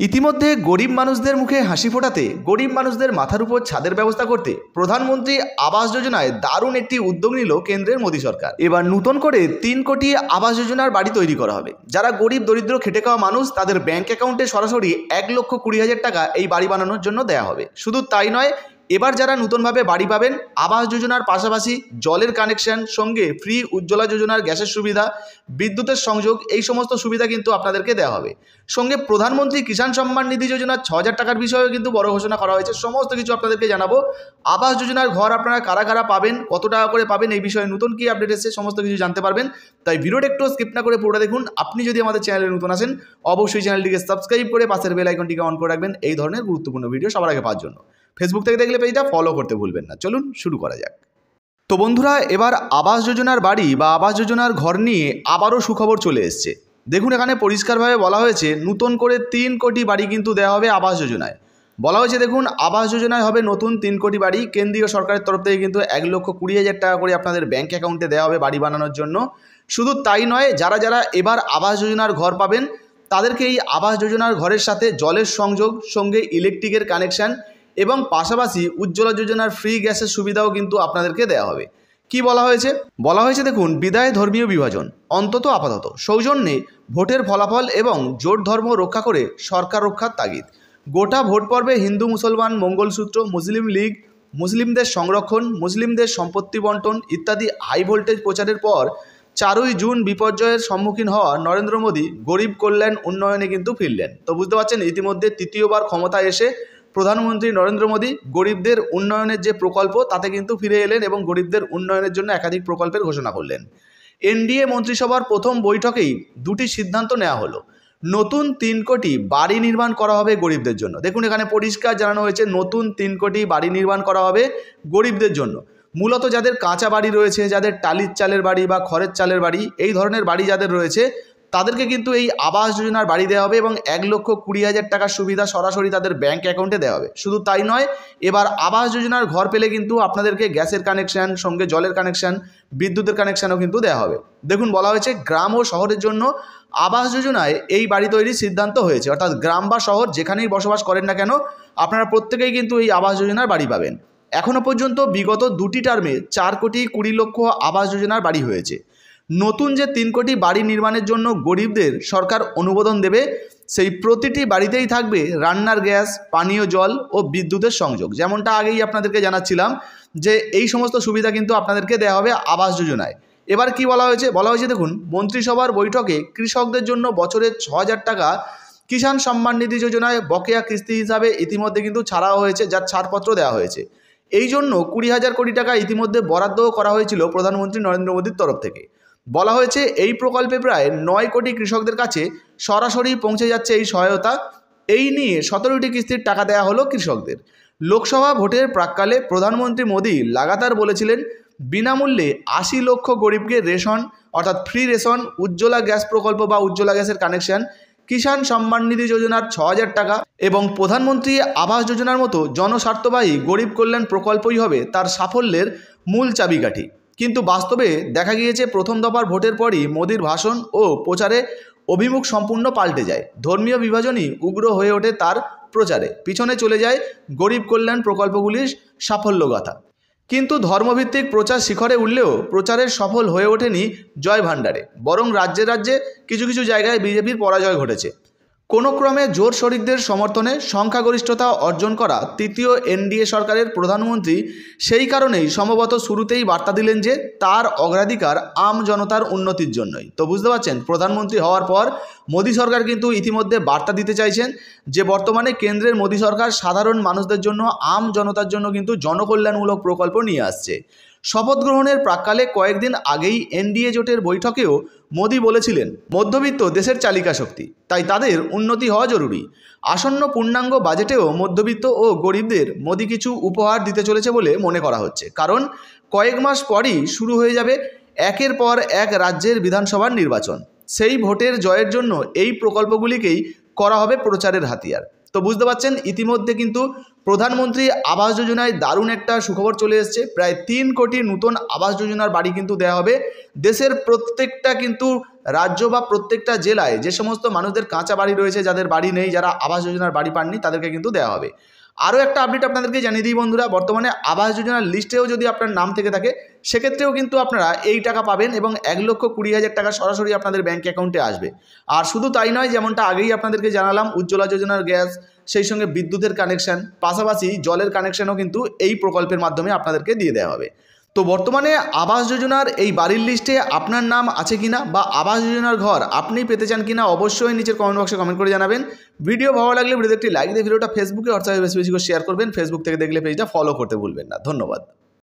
ইতিমধ্যে গরিব মানুষদের মুখে হাসি ফোটাতে, গরিব মানুষদের মাথার উপর ছাদের ব্যবস্থা করতে প্রধানমন্ত্রী আবাস যোজনায় দারুণ একটি উদ্যোগ নিল কেন্দ্রের মোদী সরকার। এবার নতুন করে 3 কোটি আবাস যোজনার বাড়ি তৈরি করা হবে। যারা গরিব দরিদ্র খেটে খাওয়া মানুষ, তাদের ব্যাংক অ্যাকাউন্টে সরাসরি 1,20,000 টাকা এই বাড়ি বানানোর জন্য দেওয়া হবে। শুধু তাই নয়, এবার যারা নতুনভাবে বাড়ি পাবেন, আবাস যোজনার পাশাপাশি জলের কানেকশন, সঙ্গে ফ্রি উজ্জ্বলা যোজনার গ্যাসের সুবিধা, বিদ্যুতের সংযোগ, এই সমস্ত সুবিধা কিন্তু আপনাদেরকে দেওয়া হবে। সঙ্গে প্রধানমন্ত্রী কিষাণ সম্মান নিধি যোজনার 6,000 টাকার বিষয়েও কিন্তু বড় ঘোষণা করা হয়েছে। সমস্ত কিছু আপনাদেরকে জানাবো। আবাস যোজনার ঘর আপনারা কারা কারা পাবেন, কত টাকা করে পাবেন, এই বিষয়ে নতুন কি আপডেট এসেছে সমস্ত কিছু জানতে পারবেন। তাই ভিডিওটা একটু স্কিপ না করে পুরোটা দেখুন। আপনি যদি আমাদের চ্যানেলে নতুন আসেন, অবশ্যই চ্যানেলটিকে সাবস্ক্রাইব করে পাশের বেল আইকনটিকে অন করে রাখবেন এই ধরনের গুরুত্বপূর্ণ ভিডিও সবার আগে পাওয়ার জন্য। ফেসবুক থেকে দেখলে পেজটা ফলো করতে ভুলবেন না। চলুন শুরু করা যাক। তো বন্ধুরা, এবার আবাস যোজনার বাড়ি বা আবাস যোজনার ঘর নিয়ে আবারও সুখবর চলে এসছে। দেখুন, এখানে পরিষ্কারভাবে বলা হয়েছে নতুন করে 3 কোটি বাড়ি কিন্তু দেওয়া হবে আবাস যোজনায়। বলা হয়েছে, দেখুন, আবাস যোজনায় হবে নতুন 3 কোটি বাড়ি। কেন্দ্রীয় সরকারের তরফ থেকে কিন্তু 1,20,000 টাকা করে আপনাদের ব্যাংক অ্যাকাউন্টে দেওয়া হবে বাড়ি বানানোর জন্য। শুধু তাই নয়, যারা যারা এবার আবাস যোজনার ঘর পাবেন, তাদেরকে এই আবাস যোজনার ঘরের সাথে জলের সংযোগ, সঙ্গে ইলেকট্রিকের কানেকশান এবং পাশাপাশি উজ্জ্বলা যোজনার ফ্রি গ্যাসের সুবিধাও কিন্তু আপনাদেরকে দেওয়া হবে। কি বলা হয়েছে? বলা হয়েছে, দেখুন, বিদায় ধর্মীয় বিভাজন, অন্তত আপাতত সৌজন্যে ভোটের ফলাফল এবং জোট ধর্ম রক্ষা করে সরকার রক্ষার তাগিদ। গোটা ভোট পর্বে হিন্দু মুসলমান মঙ্গলসূত্র, মুসলিম লীগ, মুসলিমদের সংরক্ষণ, মুসলিমদের সম্পত্তি বন্টন ইত্যাদি হাই ভোল্টেজ প্রচারের পর 4ই জুন বিপর্যয়ের সম্মুখীন হওয়া নরেন্দ্র মোদী গরিব কল্যাণ উন্নয়নে কিন্তু ফিরলেন। তো বুঝতে পারছেন, ইতিমধ্যে তৃতীয়বার ক্ষমতায় এসে প্রধানমন্ত্রী নরেন্দ্র মোদী গরিবদের উন্নয়নের যে প্রকল্প, তাতে কিন্তু ফিরে এলেন এবং গরিবদের উন্নয়নের জন্য একাধিক প্রকল্পের ঘোষণা করলেন। এনডিএ মন্ত্রিসভার প্রথম বৈঠকেই 2টি সিদ্ধান্ত নেওয়া হলো। নতুন 3 কোটি বাড়ি নির্মাণ করা হবে গরিবদের জন্য। দেখুন, এখানে পরিষ্কার জানানো হয়েছে নতুন 3 কোটি বাড়ি নির্মাণ করা হবে গরিবদের জন্য। মূলত যাদের কাঁচা বাড়ি রয়েছে, যাদের টালির চালের বাড়ি বা খড়ের চালের বাড়ি, এই ধরনের বাড়ি যাদের রয়েছে, তাদেরকে কিন্তু এই আবাস যোজনার বাড়ি দেওয়া হবে এবং 1,20,000 টাকার সুবিধা সরাসরি তাদের ব্যাংক অ্যাকাউন্টে দেওয়া হবে। শুধু তাই নয়, এবার আবাস যোজনার ঘর পেলে কিন্তু আপনাদেরকে গ্যাসের কানেকশান, সঙ্গে জলের কানেকশান, বিদ্যুতের কানেকশানও কিন্তু দেওয়া হবে। দেখুন, বলা হয়েছে গ্রাম ও শহরের জন্য আবাস যোজনায় এই বাড়ি তৈরির সিদ্ধান্ত হয়েছে। অর্থাৎ গ্রাম বা শহর যেখানেই বসবাস করেন না কেন, আপনারা প্রত্যেকেই কিন্তু এই আবাস যোজনার বাড়ি পাবেন। এখনও পর্যন্ত বিগত 2টি টার্মে 4,20,00,000 আবাস যোজনার বাড়ি হয়েছে। নতুন যে 3 কোটি বাড়ি নির্মাণের জন্য গরিবদের সরকার অনুমোদন দেবে, সেই প্রতিটি বাড়িতেই থাকবে রান্নার গ্যাস, পানীয় জল ও বিদ্যুতের সংযোগ। যেমনটা আগেই আপনাদেরকে জানাচ্ছিলাম যে এই সমস্ত সুবিধা কিন্তু আপনাদেরকে দেওয়া হবে আবাস যোজনায়। এবার কি বলা হয়েছে? বলা হয়েছে, দেখুন, মন্ত্রিসভার বৈঠকে কৃষকদের জন্য বছরে 6,000 টাকা কিষাণ সম্মান নিধি যোজনায় বকেয়া কিস্তি হিসাবে ইতিমধ্যে কিন্তু ছাড়াও হয়েছে, যার ছাড়পত্র দেওয়া হয়েছে। এই জন্য 20,000 কোটি টাকা ইতিমধ্যে বরাদ্দও করা হয়েছিল প্রধানমন্ত্রী নরেন্দ্র মোদীর তরফ থেকে। বলা হয়েছে এই প্রকল্পে প্রায় 9 কোটি কৃষকদের কাছে সরাসরি পৌঁছে যাচ্ছে এই সহায়তা। এই নিয়ে 17টি কিস্তির টাকা দেওয়া হলো কৃষকদের। লোকসভা ভোটের প্রাক্কালে প্রধানমন্ত্রী মোদী লাগাতার বলেছিলেন বিনামূল্যে 80 লক্ষ গরিবকে রেশন, অর্থাৎ ফ্রি রেশন, উজ্জ্বলা গ্যাস প্রকল্প বা উজ্জ্বলা গ্যাসের কানেকশন, কিষাণ সম্মান নিধি যোজনার 6,000 টাকা এবং প্রধানমন্ত্রী আবাস যোজনার মতো জনস্বার্থবাহী গরিব কল্যাণ প্রকল্পই হবে তার সাফল্যের মূল চাবিকাঠি। কিন্তু বাস্তবে দেখা গিয়েছে প্রথম দফার ভোটের পরই মোদীর ভাষণ ও প্রচারে অভিমুখ সম্পূর্ণ পাল্টে যায়। ধর্মীয় বিভাজনই উগ্র হয়ে ওঠে তার প্রচারে, পিছনে চলে যায় গরিব কল্যাণ প্রকল্পগুলির সাফল্যগাথা। কিন্তু ধর্মভিত্তিক প্রচার শিখরে উঠলেও প্রচারের সফল হয়ে ওঠেনি জয় ভাণ্ডারে, বরং রাজ্যে রাজ্যে কিছু কিছু জায়গায় বিজেপির পরাজয় ঘটেছে। কোনো ক্রমে জোট শরিকদের সমর্থনে সংখ্যাগরিষ্ঠতা অর্জন করা তৃতীয় এনডিএ সরকারের প্রধানমন্ত্রী সেই কারণেই সম্ভবত শুরুতেই বার্তা দিলেন যে তার অগ্রাধিকার আম জনতার উন্নতির জন্যই। তো বুঝতে পারছেন, প্রধানমন্ত্রী হওয়ার পর মোদী সরকার কিন্তু ইতিমধ্যে বার্তা দিতে চাইছেন যে বর্তমানে কেন্দ্রের মোদী সরকার সাধারণ মানুষদের জন্য, আম জনতার জন্য কিন্তু জনকল্যাণমূলক প্রকল্প নিয়ে আসছে। শপথ গ্রহণের প্রাক্কালে কয়েকদিন আগেই এনডিএ জোটের বৈঠকেও মোদী বলেছিলেন মধ্যবিত্ত দেশের চালিকা শক্তি, তাই তাদের উন্নতি হওয়া জরুরি। আসন্ন পূর্ণাঙ্গ বাজেটেও মধ্যবিত্ত ও গরিবদের মোদী কিছু উপহার দিতে চলেছে বলে মনে করা হচ্ছে, কারণ কয়েক মাস পরই শুরু হয়ে যাবে একের পর এক রাজ্যের বিধানসভার নির্বাচন। সেই ভোটের জয়ের জন্য এই প্রকল্পগুলিকেই করা হবে প্রচারের হাতিয়ার। তো বুঝতে পারছেন, ইতিমধ্যে কিন্তু প্রধানমন্ত্রী আবাস যোজনায় দারুণ একটা সুখবর চলে এসেছে। প্রায় 3 কোটি নতুন আবাস যোজনার বাড়ি কিন্তু দেওয়া হবে। দেশের প্রত্যেকটা কিন্তু রাজ্য বা প্রত্যেকটা জেলায় যে সমস্ত মানুষদের কাঁচা বাড়ি রয়েছে, যাদের বাড়ি নেই, যারা আবাস যোজনার বাড়ি পাননি, তাদেরকে কিন্তু দেওয়া হবে। আরও একটা আপডেট আপনাদেরকে জানিয়ে দিই বন্ধুরা, বর্তমানে আবাস যোজনার লিস্টেও যদি আপনার নাম থেকে থাকে সেক্ষেত্রেও কিন্তু আপনারা এই টাকা পাবেন এবং 1,20,000 টাকা সরাসরি আপনাদের ব্যাঙ্ক অ্যাকাউন্টে আসবে। আর শুধু তাই নয়, যেমনটা আগেই আপনাদেরকে জানালাম, উজ্জ্বলা যোজনার গ্যাস, সেই সঙ্গে বিদ্যুতের কানেকশান, পাশাপাশি জলের কানেকশানও কিন্তু এই প্রকল্পের মাধ্যমে আপনাদেরকে দিয়ে দেওয়া হবে। তো বর্তমানে আবাস যোজনার এই বাড়ির লিস্টে আপনার নাম আছে কিনা বা আবাস যোজনার ঘর আপনি পেতে চান কিনা অবশ্যই নিচের কমেন্ট বক্সে কমেন্ট করে জানাবেন। ভিডিও ভালো লাগলে ভিডিওতে একটি লাইক দিয়ে ভিডিওটা ফেসবুকে হোয়াটসঅ্যাপে বেশি বেশি করে শেয়ার করবেন। ফেসবুক থেকে দেখলে পেজটা ফলো করতে ভুলবেন না। ধন্যবাদ।